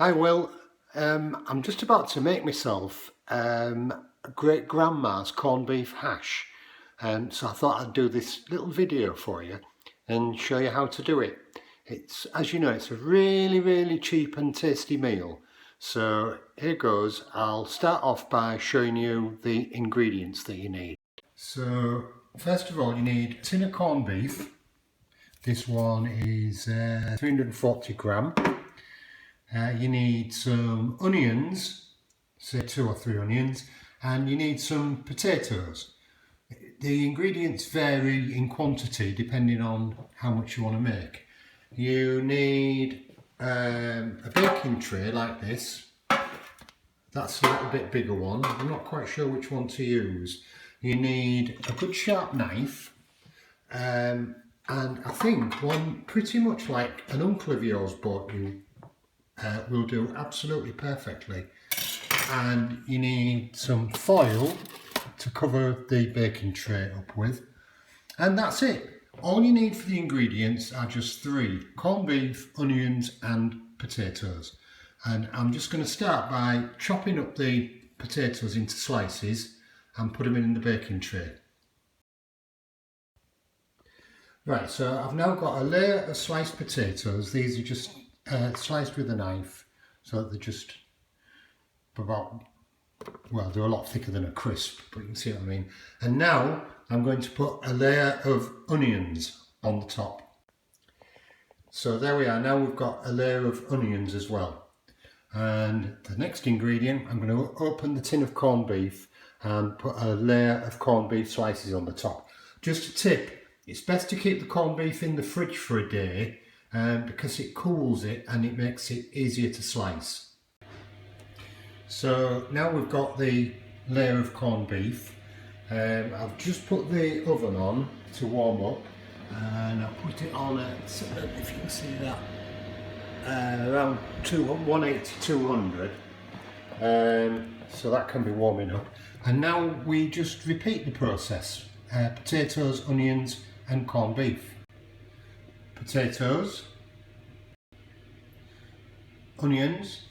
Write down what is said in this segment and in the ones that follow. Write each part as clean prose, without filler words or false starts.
Hi Will, I'm just about to make myself a great grandma's corned beef hash, so I thought I'd do this little video for you and show you how to do it. It's, as you know, it's a really cheap and tasty meal. So here goes. I'll start off by showing you the ingredients that you need. So first of all, you need a tin of corned beef. This one is 340 gram. You need some onions, say 2 or 3 onions, and you need some potatoes. The ingredients vary in quantity depending on how much you want to make. You need a baking tray like this. That's a little bit bigger one. I'm not quite sure which one to use. You need a good sharp knife, and I think one pretty much like an uncle of yours bought you will do absolutely perfectly. And you need some foil to cover the baking tray up with, and that's it. All you need for the ingredients are just 3: corned beef, onions and potatoes. And I'm just going to start by chopping up the potatoes into slices and put them in the baking tray. Right, so I've now got a layer of sliced potatoes. These are just sliced with a knife, so they're just about, well, they're a lot thicker than a crisp, but you can see what I mean. And now I'm going to put a layer of onions on the top. So there we are. Now we've got a layer of onions as well. And the next ingredient, I'm going to open the tin of corned beef and put a layer of corned beef slices on the top. Just a tip, it's best to keep the corned beef in the fridge for a day because it cools it and it makes it easier to slice. So now we've got the layer of corned beef. I've just put the oven on to warm up, and I'll put it on at, if you can see that, around 180 to 200. So that can be warming up. And now we just repeat the process. Potatoes, onions and corned beef. Potatoes, onions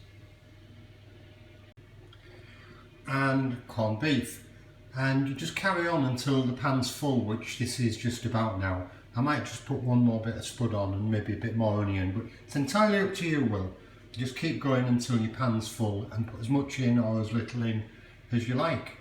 and corned beef, and you just carry on until the pan's full, which this is just about now. I might just put one more bit of spud on and maybe a bit more onion, but it's entirely up to you, Will. Just keep going until your pan's full and put as much in or as little in as you like.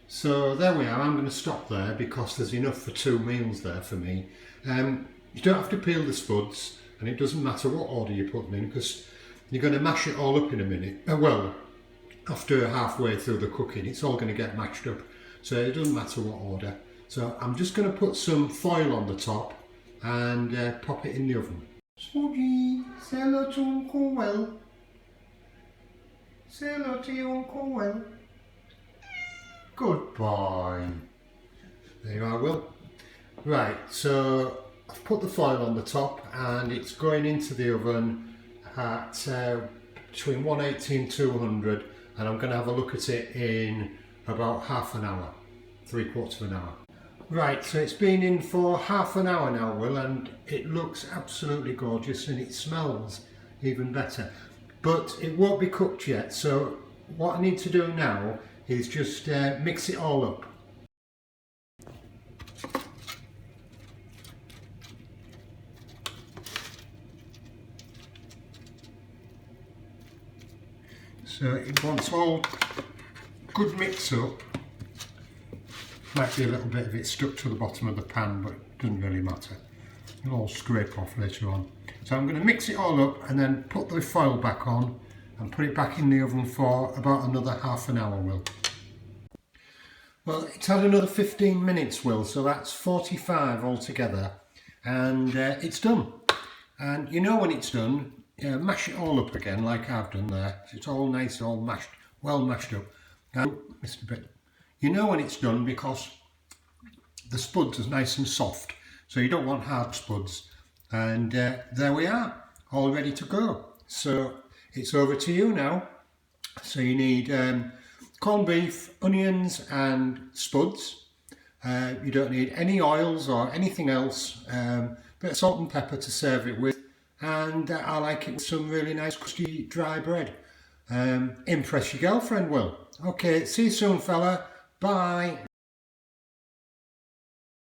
So there we are. I'm going to stop there because there's enough for 2 meals there for me. You don't have to peel the spuds, and it doesn't matter what order you put them in because you're going to mash it all up in a minute. Well, after halfway through the cooking, it's all going to get mashed up, so it doesn't matter what order. So I'm just going to put some foil on the top and pop it in the oven. Smudgy, say hello to Uncle Will. Say hello to your Uncle Will. Good boy. There you are, Will. Right, so I've put the foil on the top and it's going into the oven at between 180 and 200, and I'm going to have a look at it in about half an hour, 3/4 of an hour. Right, so it's been in for half an hour now, Will, and it looks absolutely gorgeous and it smells even better. But it won't be cooked yet, so what I need to do now is just mix it all up. So it wants all good mix up. Might be a little bit of it stuck to the bottom of the pan, but it doesn't really matter. It'll all scrape off later on. So I'm going to mix it all up and then put the foil back on and put it back in the oven for about another half an hour, Will. Well, it's had another 15 minutes, Will, so that's 45 altogether, and it's done. And you know when it's done, mash it all up again like I've done there. So it's all nice, all mashed, well mashed up. And missed a bit. You know when it's done because the spuds are nice and soft, so you don't want hard spuds. And there we are, all ready to go. So it's over to you now. So you need corned beef, onions and spuds. You don't need any oils or anything else. Bit of salt and pepper to serve it with, and I like it with some really nice crusty dry bread. Impress your girlfriend, Will. Okay, see you soon, fella. Bye.